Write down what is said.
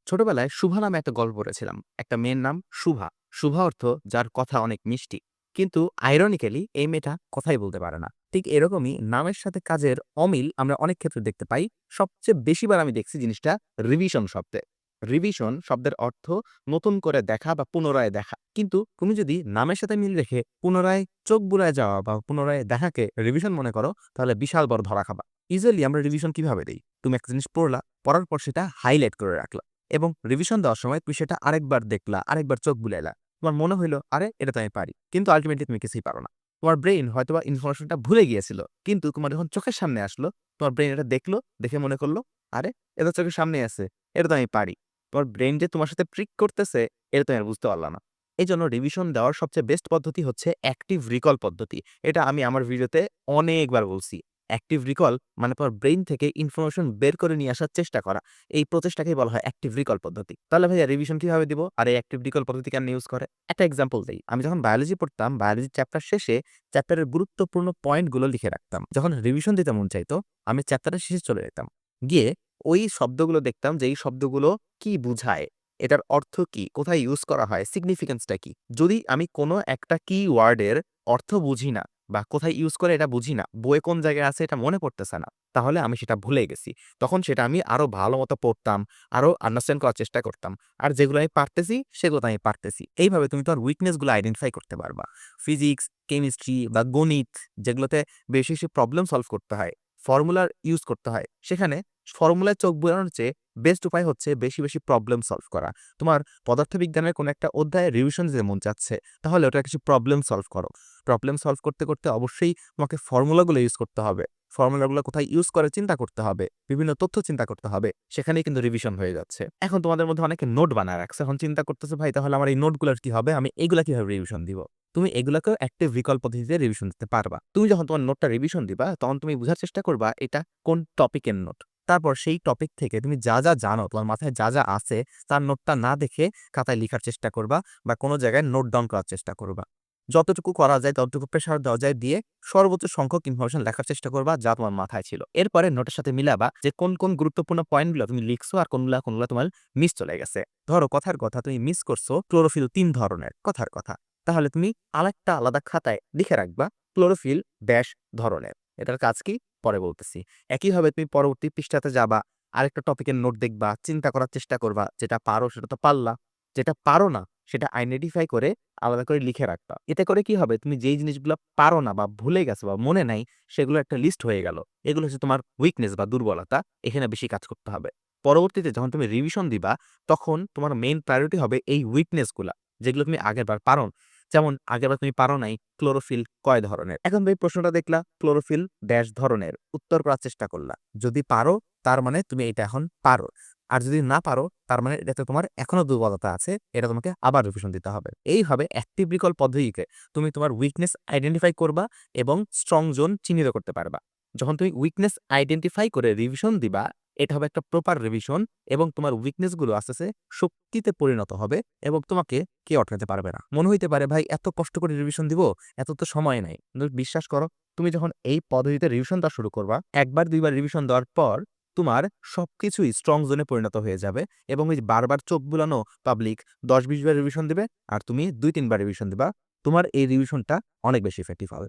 ছোটবেলায় শুভা নামে একটা গল্প পড়েছিলাম। একটা মেয়ের নাম শুভা। শুভা অর্থ যার কথা অনেক মিষ্টি। কিন্তু আইরনিক্যালি এই মেয়েটা কথাই বলতে পারে না। ঠিক এরকমই নামের সাথে কাজের অমিল আমরা অনেক ক্ষেত্রে দেখতে পাই। সবচেয়ে বেশিবার আমি দেখছি জিনিসটা রিভিশন শব্দে। রিভিশন শব্দের অর্থ নতুন করে দেখা বা পুনরায় দেখা। কিন্তু তুমি যদি নামের সাথে মিল রেখে পুনরায় চোখ বুলায় যাওয়া বা পুনরায় দেখাকে রিভিশন মনে করো, তাহলে বিশাল বড় ধরা খাবা। ইউজুয়ালি আমরা রিভিশন কিভাবে দেই? তুমি একটা জিনিস পড়লা, পড়ার পর সেটা হাইলাইট করে রাখলা। এবং রিভিশন দেওয়ার সময় তুমি সেটা আরেকবার দেখলা, আরেকবার চোখ বুলাইলা। তোমার মনে হইল, "আরে এটা তো আমি পারি।" কিন্তু আল্টিমেটলি তুমি কিছুই পারো না। তোমার ব্রেইন হয়তোবা ইনফরমেশনটা ভুলে গিয়েছিল। কিন্তু তোমার যখন চোখের সামনে আসলো, তোমার ব্রেইন এটা দেখলো, দেখে মনে করলো, "আরে এটা তো চোখের সামনেই আছে। এটা তো আমি পারি।" তোমার ব্রেইন যে তোমার সাথে ট্রিক করতেছে, এটা তুমি আর বুঝতে পারলা না। এজন্য রিভিশন দেওয়ার সবচেয়ে বেস্ট পদ্ধতি হচ্ছে অ্যাক্টিভ রিকল পদ্ধতি। এটা আমি আমার ভিডিওতে অনেকবার বলছি। অ্যাক্টিভ রিকল মানে তোমার ব্রেইন থেকে ইনফরমেশন বের করে নিয়ে আসার চেষ্টা করা। এই প্রচেষ্টাকেই বলা হয় অ্যাক্টিভ রিকল পদ্ধতি। তাহলে ভাইয়া রিভিশন কিভাবে দিব? আর এই অ্যাক্টিভ রিকল পদ্ধতি কেমনে ইউজ করে? একটা এক্সাম্পল দেই। আমি যখন বায়োলজি পড়তাম, বায়োলজি চ্যাপ্টার শেষে চ্যাপ্টারের গুরুত্বপূর্ণ পয়েন্টগুলো লিখে রাখতাম। যখন রিভিশন দিতে মন চাইতো, আমি চ্যাপ্টারের শেষে চলে যেতাম। গিয়ে ওই শব্দগুলো দেখতাম যে এই শব্দগুলো কি বুঝায়? এটার অর্থ কি? কোথায় ইউজ করা হয়? সিগনিফিক্যান্স টা কি? যদি আমি কোনো একটা ওয়ার্ডের অর্থ বুঝি না বা কোথায় ইউজ করে এটা বুঝি না, বইয়ে কোন জায়গায় আছে এটা মনে পড়তেছে না, তাহলে আমি সেটা ভুলে গেছি। তখন সেটা আমি আরো ভালোমতো পড়তাম, আরো আন্ডারস্ট্যান্ড করার চেষ্টা করতাম। আর যেগুলো আমি পারতেছি, সেগুলো তো আমি পারতেছি। এইভাবে তুমি তোমার উইকনেস গুলো আইডেন্টিফাই করতে পারবা। ফিজিক্স, কেমিস্ট্রি বা গণিত যেগুলোতে বেশি, বেশি প্রবলেম সলভ করতে হয়, ফর্মুলার ইউজ করতে হয়, সেখানে ফর্মুলায় চোখ বোলানোর চেয়ে বেস্ট উপায় হচ্ছে বেশি, বেশি প্রবলেম সলভ করা। তোমার পদার্থবিজ্ঞানের কোনো একটা অধ্যায়ে রিভিশন দিতে মন চাচ্ছে, তাহলে ওটার কিছু প্রবলেম সলভ করো। প্রবলেম সলভ করতে, করতে অবশ্যই তোমাকে ফর্মুলাগুলো ইউজ করতে হবে। ফর্মুলাগুলো কোথায় ইউজ করে চিন্তা করতে হবে। বিভিন্ন তথ্য চিন্তা করতে হবে। সেখানেই কিন্তু রিভিশন হয়ে যাচ্ছে। এখন তোমাদের মধ্যে অনেকে নোট বানায় রাখছে। এখন চিন্তা করতেছে, ভাই তাহলে আমার এই নোটগুলার কি হবে? আমি এগুলা কিভাবে রিভিশন দিব? তুমি এগুলাকেও অ্যাক্টিভ রিকল পদ্ধতিতে রিভিশন দিতে পারবা। তুমি যখন তোমার নোটটা রিভিশন দিবা, তখন তুমি বুঝার চেষ্টা করবা এটা কোন টপিকের নোট। তারপর সেই টপিক থেকে তুমি যা, যা জানো, তোমার মাথায় যা, যা আছে তার নোটটা না দেখে খাতায় লিখার চেষ্টা করবা বা কোনো জায়গায় নোট ডাউন করার চেষ্টা করবা। যতটুকু করা যায় ততটুকু প্রেশার দেওয়া যায় দিয়ে সর্বোচ্চ সংখ্যক ইনফরমেশন লেখার চেষ্টা করবা যা তোমার মাথায় ছিল। এরপরে নোটের সাথে মিলাবা যে কোন, কোন গুরুত্বপূর্ণ পয়েন্টগুলো তুমি লিখছো আর কোনগুলা, কোনগুলা তোমার মিস চলে গেছে। ধরো কথার কথা তুমি মিস করছো ক্লোরোফিল ৩ ধরনের, কথার কথা। তাহলে তুমি আরেকটা আলাদা খাতায় লিখে রাখবা ক্লোরোফিল ড্যাশ ধরনের। এটার কাজ কি? পরে বলতেছি। একইভাবে তুমি পরবর্তী পৃষ্ঠাতে যাবা, আরেকটা টপিকের নোট দেখবা, চিন্তা করার চেষ্টা করবা। যেটা পারো সেটা তো পারলা। যেটা পারো না সেটা আইডেন্টিফাই করে আলাদা করে লিখে রাখবা। এতে করে কি হবে? তুমি যেই জিনিসগুলা পারো না বা ভুলে গেছো বা মনে নাই, সেগুলো একটা লিস্ট হয়ে গেল। এগুলো হচ্ছে তোমার উইকনেস বা দুর্বলতা। এখানে বেশি কাজ করতে হবে। পরবর্তীতে যখন তুমি রিভিশন দিবা, তখন তোমার মেইন প্রায়োরিটি হবে এই উইকনেস গুলা, যেগুলো তুমি আগেরবার পারো। যেমন আগেরবার তুমি পারো নাই ক্লোরোফিল কয় ধরনের। এখন তুমি প্রশ্নটা দেখলা ক্লোরোফিল ড্যাশ ধরনের। উত্তর করার চেষ্টা করলা। যদি পারো, তার মানে তুমি এটা এখন পারো। আর যদি না পারো, তার মানে এটাতে তোমার এখনো দুর্বলতা আছে। এটা তোমাকে আবার রিভিশন দিতে হবে। এইভাবে অ্যাক্টিভ রিকল পদ্ধতিতে তুমি তোমার উইকনেস আইডেন্টিফাই করবা এবং স্ট্রং জোন চিহ্নিত করতে পারবা। যখন তুমি উইকনেস আইডেন্টিফাই করে রিভিশন দিবা, এটা হবে একটা প্রপার রিভিশন এবং তোমার উইকনেস গুলো আস্তে, আস্তে শক্তিতে পরিণত হবে এবং তোমাকে কেউ আটকাতে পারবে না। মনে হইতে পারে, ভাই এত কষ্ট করে রিভিশন দিব, এত তো সময় নাই। কিন্তু বিশ্বাস করো, তুমি যখন এই পদ্ধতিতে রিভিশন দেওয়া শুরু করবা, একবার দুইবার রিভিশন দেওয়ার পর তোমার সবকিছুই স্ট্রং জোনে পরিণত হয়ে যাবে এবং ওই যে বারবার চোখ বুলানো পাবলিক ১০-২০ বার রিভিশন দিবে আর তুমি ২-৩ বার রিভিশন দিবা। তোমার এই রিভিশনটা অনেক বেশি ইফেক্টিভ হবে।